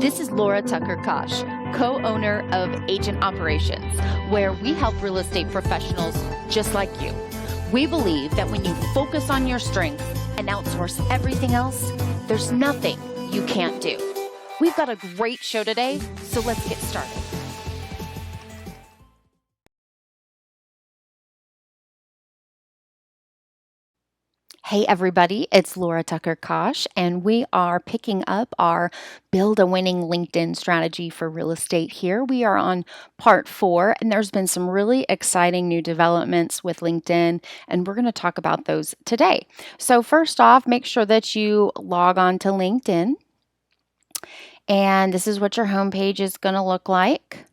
This is Lora Kaasch, co-owner of Agent Operations, where we help real estate professionals just like you. We believe that when you focus on your strengths and outsource everything else, there's nothing you can't do. We've got a great show today, so let's get started. Hey everybody, it's Lora Kaasch, and we are picking up our Build a Winning LinkedIn Strategy for Real Estate here. We are on part 4, and there's been some really exciting new developments with LinkedIn, and we're going to talk about those today. So first off, make sure that you log on to LinkedIn, and this is what your homepage is going to look like.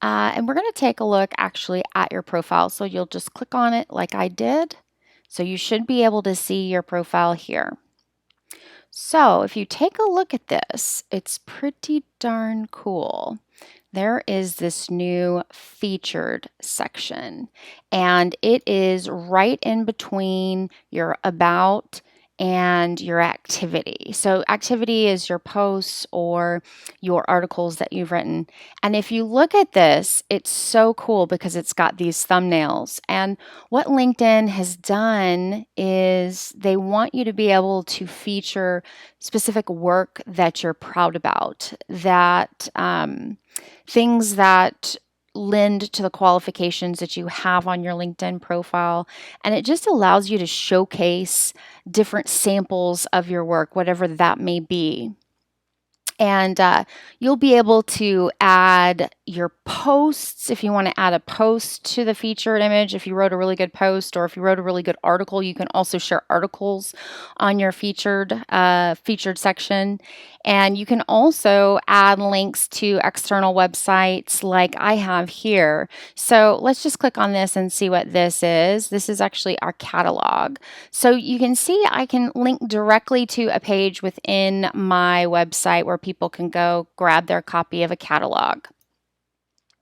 And we're going to take a look actually at your profile. So you'll just click on it like I did. So you should be able to see your profile here. So if you take a look at this, it's pretty darn cool. There is this new featured section, and it is right in between your about and your activity. So activity is your posts or your articles that you've written. And if you look at this, it's so cool because it's got these thumbnails. And what LinkedIn has done is they want you to be able to feature specific work that you're proud about, that things that lend to the qualifications that you have on your LinkedIn profile. And it just allows you to showcase different samples of your work, whatever that may be. And you'll be able to add your posts if you want to add a post to the featured image. If you wrote a really good post or if you wrote a really good article, you can also share articles on your featured section. And you can also add links to external websites like I have here. So let's just click on this and see what this is. This is actually our catalog. So you can see I can link directly to a page within my website where people can go grab their copy of a catalog.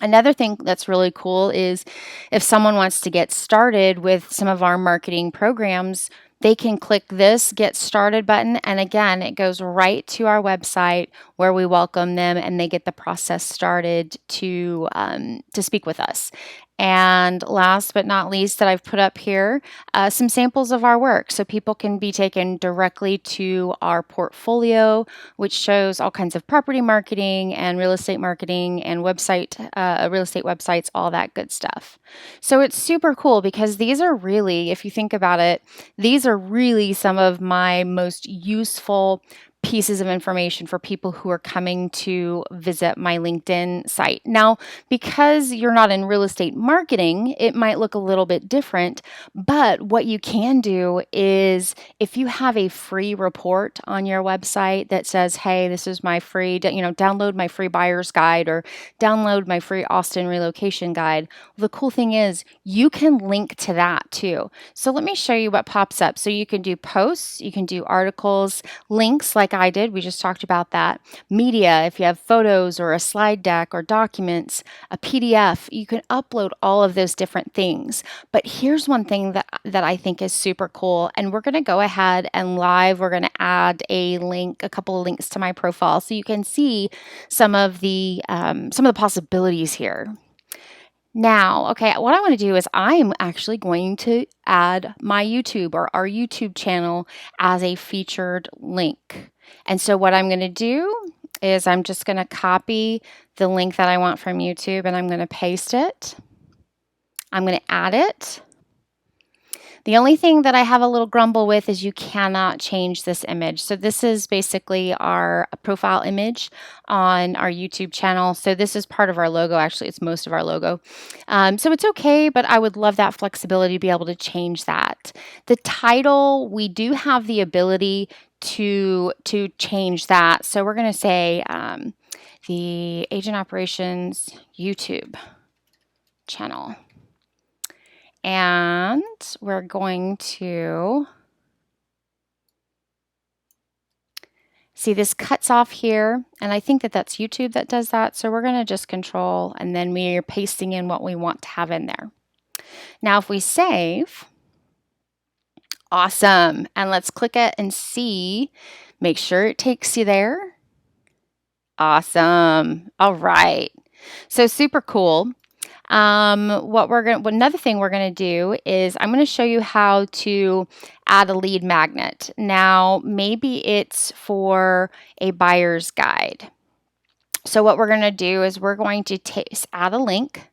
Another thing that's really cool is if someone wants to get started with some of our marketing programs, they can click this Get Started button, and again, it goes right to our website where we welcome them and they get the process started to speak with us. And last but not least that I've put up here, some samples of our work. So people can be taken directly to our portfolio, which shows all kinds of property marketing and real estate marketing and real estate websites, all that good stuff. So it's super cool because these are really, if you think about it, these are really some of my most useful pieces of information for people who are coming to visit my LinkedIn site. Now, because you're not in real estate marketing, it might look a little bit different, but what you can do is if you have a free report on your website that says, hey, this is my free, download my free buyer's guide or download my free Austin relocation guide. The cool thing is you can link to that too. So let me show you what pops up. So you can do posts, you can do articles, links like I did. We just talked about that. Media, if you have photos or a slide deck or documents, a PDF, you can upload all of those different things. But here's one thing that I think is super cool. And we're going to go ahead and we're going to add a couple of links to my profile so you can see some of the possibilities here. Now, okay, what I want to do is I'm actually going to add my YouTube or our YouTube channel as a featured link. And so what I'm going to do is I'm just going to copy the link that I want from YouTube and I'm going to paste it. I'm going to add it. The only thing that I have a little grumble with is you cannot change this image. So this is basically our profile image on our YouTube channel. So this is part of our logo. Actually, it's most of our logo. So it's okay, but I would love that flexibility to be able to change that. The title, we do have the ability to change that. So we're going to say the Agent Operations YouTube channel. And we're going to see this cuts off here, and I think that that's YouTube that does that. So we're going to just control, and then we are pasting in what we want to have in there. Now, if we save, awesome. And let's click it and see Make sure it takes you there. Awesome. All right. So super cool. Another thing we're gonna do is I'm gonna show you how to add a lead magnet. Now, maybe it's for a buyer's guide. So what we're gonna do is we're going to add a link.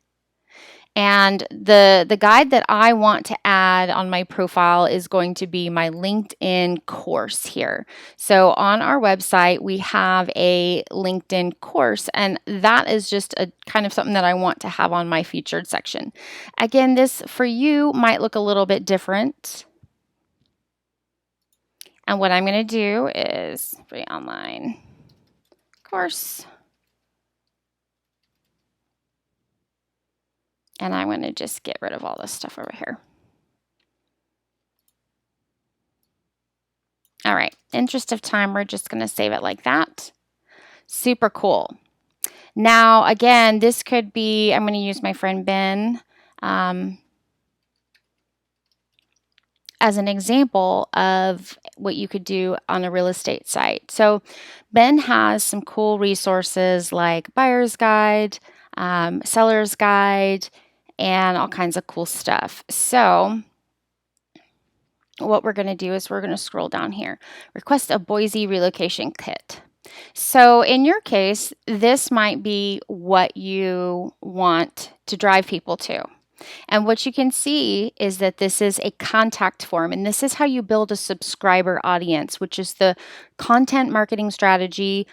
And the guide that I want to add on my profile is going to be my LinkedIn course here. So on our website, we have a LinkedIn course, and that is just a kind of something that I want to have on my featured section. Again, this for you might look a little bit different. And what I'm going to do is free online course. And I'm going to just get rid of all this stuff over here. All right, interest of time, we're just going to save it like that. Super cool. Now, again, this could be, I'm going to use my friend Ben as an example of what you could do on a real estate site. So Ben has some cool resources like buyer's guide, seller's guide, and all kinds of cool stuff. So what we're going to do is we're going to scroll down here. Request a Boise relocation kit. So in your case, this might be what you want to drive people to. And what you can see is that this is a contact form, and this is how you build a subscriber audience, which is the content marketing strategy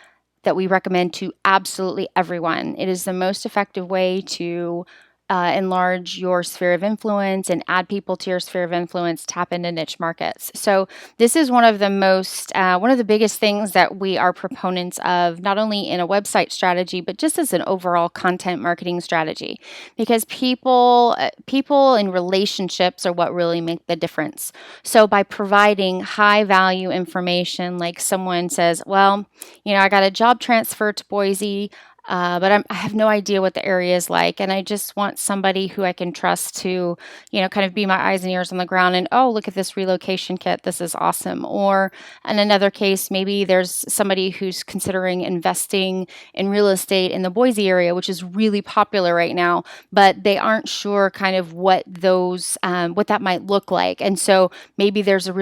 that we recommend to absolutely everyone. It is the most effective way to enlarge your sphere of influence and add people to your sphere of influence, tap into niche markets. So this is one of the biggest things that we are proponents of, not only in a website strategy, but just as an overall content marketing strategy, because people in relationships are what really make the difference. So by providing high value information, like someone says, well, I got a job transfer to Boise, but I have no idea what the area is like, and I just want somebody who I can trust to, kind of be my eyes and ears on the ground and, oh, look at this relocation kit. This is awesome. Or in another case, maybe there's somebody who's considering investing in real estate in the Boise area, which is really popular right now, but they aren't sure kind of what that might look like. And so maybe there's a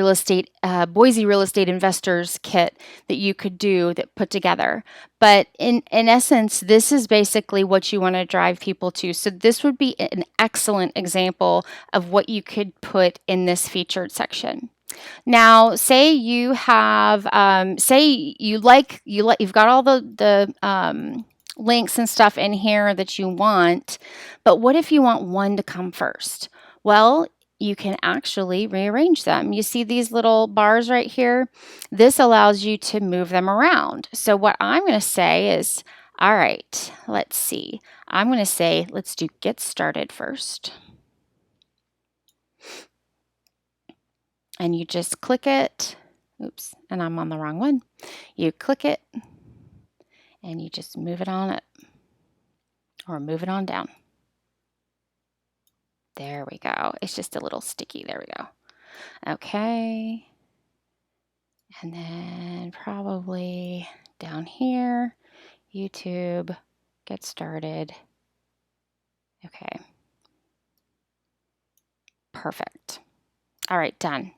Boise real estate investors kit that you could put together. But in essence, this is basically what you want to drive people to. So this would be an excellent example of what you could put in this featured section. Now, say you have, you've got all the links and stuff in here that you want, but what if you want one to come first? Well, you can actually rearrange them. You see these little bars right here? This allows you to move them around. So what I'm going to say is, all right, let's see. I'm going to say, let's do get started first. And you just click it. Oops, and I'm on the wrong one. You click it and you just move it on up or move it on down. There we go. It's just a little sticky. There we go. Okay. And then probably down here, YouTube, get started. Okay. Perfect. All right, done.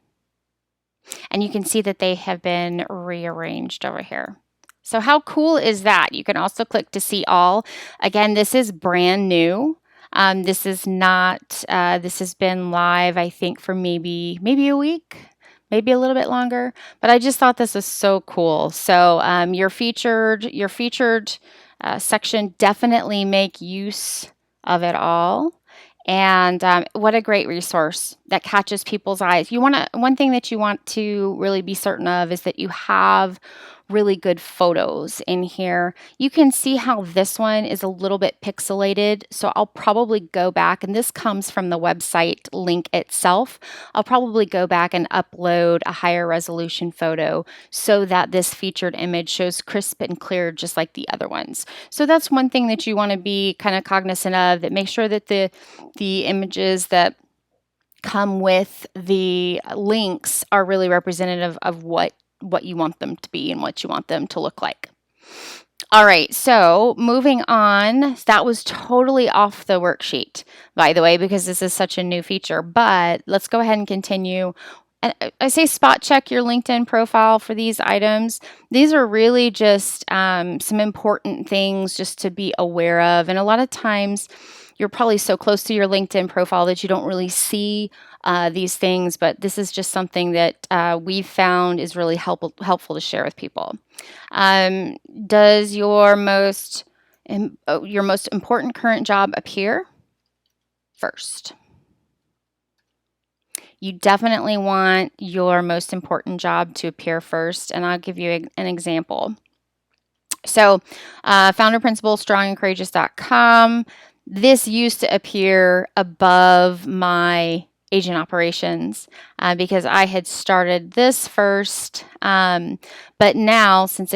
And you can see that they have been rearranged over here. So how cool is that? You can also click to see all. Again, this is brand new. This is not, this has been live, I think, for maybe a week, maybe a little bit longer, but I just thought this was so cool. So your featured section, definitely make use of it all. And what a great resource that catches people's eyes. One thing that you want to really be certain of is that you have really good photos in here. You can see how this one is a little bit pixelated, so I'll probably go back, and this comes from the website link itself. I'll probably go back and upload a higher resolution photo so that this featured image shows crisp and clear just like the other ones. So that's one thing that you want to be kind of cognizant of, that make sure that the images that come with the links are really representative of what what you want them to be and what you want them to look like. All right, so moving on, that was totally off the worksheet, by the way, because this is such a new feature, but let's go ahead and continue. And I say spot check your LinkedIn profile for these items. These are really just some important things just to be aware of. And a lot of times you're probably so close to your LinkedIn profile that you don't really see these things, but this is just something that we've found is really helpful to share with people. Does your most important current job appear first? You definitely want your most important job to appear first, and I'll give you an example. So, founder principal, strongandcourageous.com. This used to appear above my agent operations because I had started this first, but now since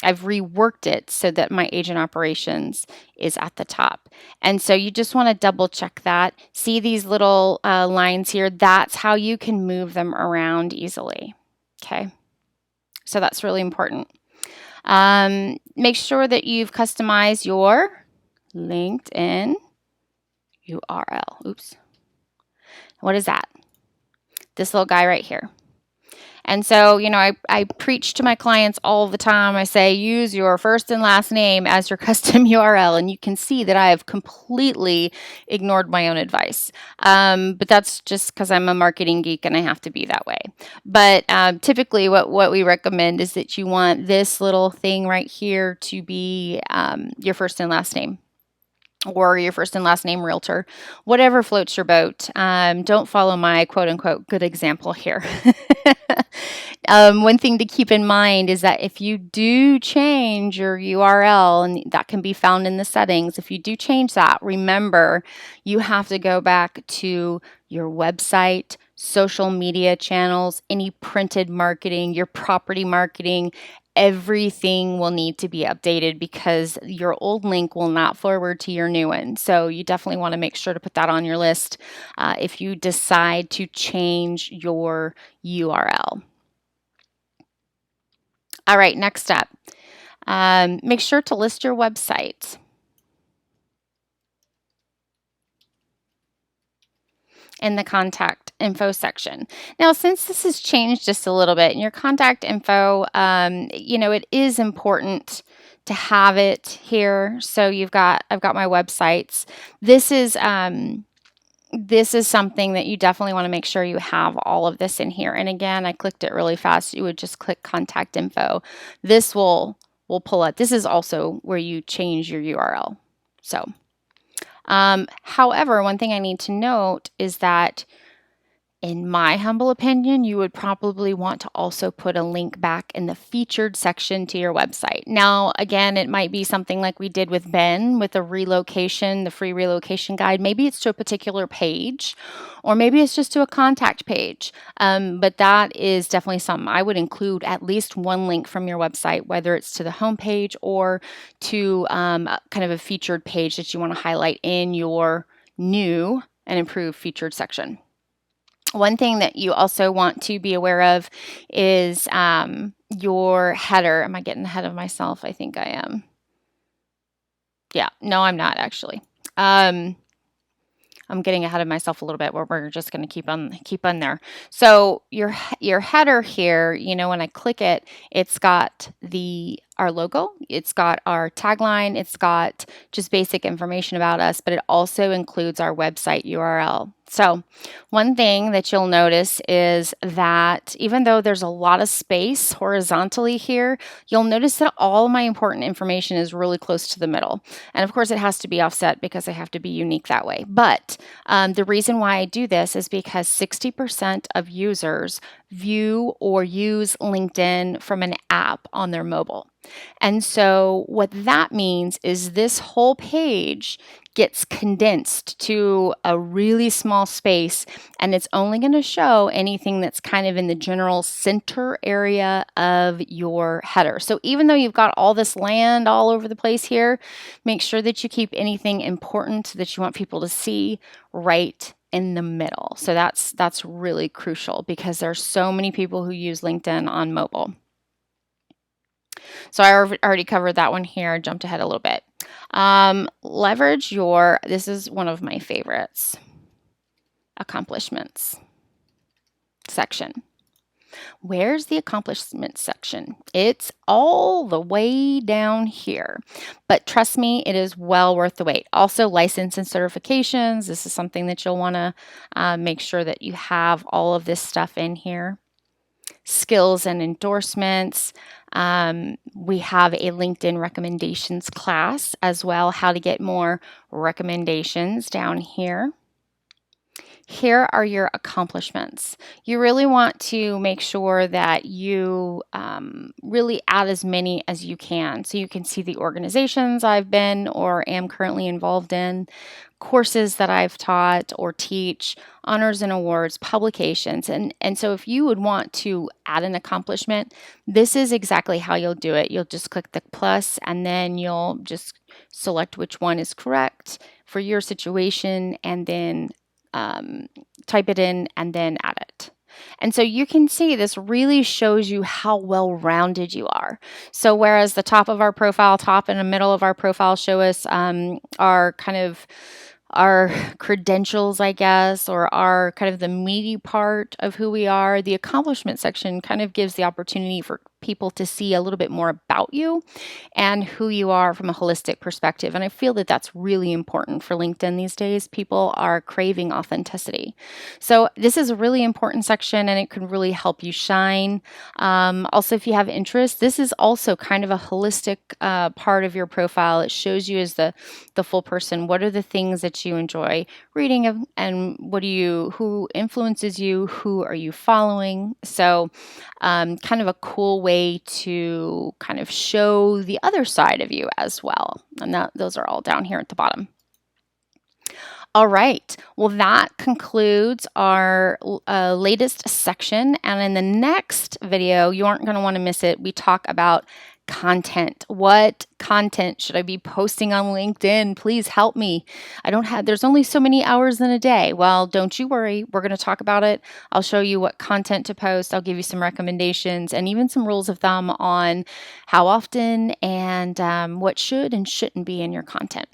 I've reworked it so that my agent operations is at the top. And so you just want to double check that. See these little lines here? That's how you can move them around easily. Okay. So that's really important. Make sure that you've customized your LinkedIn URL. Oops. What is that? This little guy right here. And so, you know, I preach to my clients all the time. I say, use your first and last name as your custom URL. And you can see that I have completely ignored my own advice. But that's just because I'm a marketing geek and I have to be that way. But typically what we recommend is that you want this little thing right here to be your first and last name, or your first and last name realtor, whatever floats your boat. Don't follow my quote unquote good example here. One thing to keep in mind is that if you do change your URL, and that can be found in the settings, if you do change that, remember you have to go back to your website, social media channels, any printed marketing, your property marketing. Everything will need to be updated because your old link will not forward to your new one. So you definitely want to make sure to put that on your list if you decide to change your URL. All right, next up, make sure to list your website. In the contact info section. Now, since this has changed just a little bit in your contact info, you know, it is important to have it here. So I've got my websites. This is something that you definitely want to make sure you have all of this in here. And again, I clicked it really fast. You would just click contact info. This will pull up. This is also where you change your URL. So however, one thing I need to note is that in my humble opinion, you would probably want to also put a link back in the featured section to your website. Now, again, it might be something like we did with Ben with the relocation, the free relocation guide. Maybe it's to a particular page, or maybe it's just to a contact page. But that is definitely something I would include at least one link from your website, whether it's to the homepage or to kind of a featured page that you want to highlight in your new and improved featured section. One thing that you also want to be aware of is your header. Am I getting ahead of myself? I think I am. Yeah, no, I'm not actually. I'm getting ahead of myself a little bit, where we're just going to keep on there. So your header here, you know, when I click it, it's got our logo, it's got our tagline, it's got just basic information about us, but it also includes our website URL. So one thing that you'll notice is that even though there's a lot of space horizontally here, you'll notice that all my important information is really close to the middle. And of course it has to be offset because I have to be unique that way. But the reason why I do this is because 60% of users view or use LinkedIn from an app on their mobile. And so what that means is this whole page gets condensed to a really small space, and it's only going to show anything that's kind of in the general center area of your header. So even though you've got all this land all over the place here, make sure that you keep anything important that you want people to see right in the middle. So that's really crucial because there's so many people who use LinkedIn on mobile. So I already covered that one here, jumped ahead a little bit. Leverage this is one of my favorites, accomplishments section. Where's the accomplishments section? It's all the way down here, but trust me, it is well worth the wait. Also, license and certifications. This is something that you'll want to make sure that you have all of this stuff in here. Skills and endorsements. We have a LinkedIn recommendations class as well, how to get more recommendations down here. Here are your accomplishments. You really want to make sure that you really add as many as you can. So you can see the organizations I've been or am currently involved in, courses that I've taught or teach, honors and awards, publications. And so if you would want to add an accomplishment, this is exactly how you'll do it. You'll just click the plus and then you'll just select which one is correct for your situation and then type it in and then add it. And so you can see this really shows you how well-rounded you are. So whereas the top of our profile, top and the middle of our profile show us our kind of our credentials, I guess, or our kind of the meaty part of who we are, the accomplishment section kind of gives the opportunity for people to see a little bit more about you and who you are from a holistic perspective. And I feel that that's really important for LinkedIn these days. People are craving authenticity. So this is a really important section and it can really help you shine. Also, if you have interest, this is also kind of a holistic part of your profile. It shows you as the full person. What are the things that you enjoy reading and who influences you? Who are you following? So kind of a cool way to kind of show the other side of you as well. And those are all down here at the bottom. All right, well, that concludes our latest section. And in the next video, you aren't going to want to miss it. We talk about content. What content should I be posting on LinkedIn? Please help me. There's only so many hours in a day. Well, don't you worry. We're going to talk about it. I'll show you what content to post. I'll give you some recommendations and even some rules of thumb on how often and what should and shouldn't be in your content.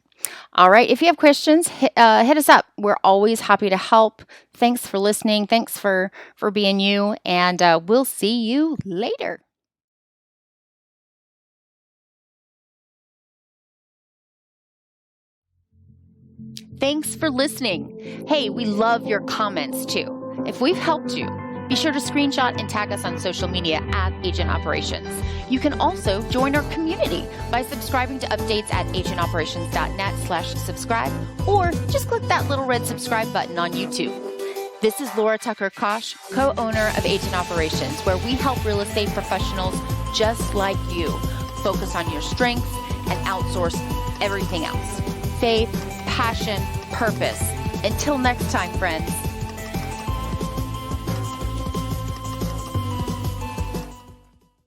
All right. If you have questions, hit us up. We're always happy to help. Thanks for listening. Thanks for being you. And we'll see you later. Thanks for listening. Hey, we love your comments too. If we've helped you, be sure to screenshot and tag us on social media at Agent Operations. You can also join our community by subscribing to updates at agentoperations.net/subscribe, or just click that little red subscribe button on YouTube. This is Lora Tucker Kaasch, co-owner of Agent Operations, where we help real estate professionals just like you focus on your strengths and outsource everything else. Faith, passion, purpose. Until next time, friends.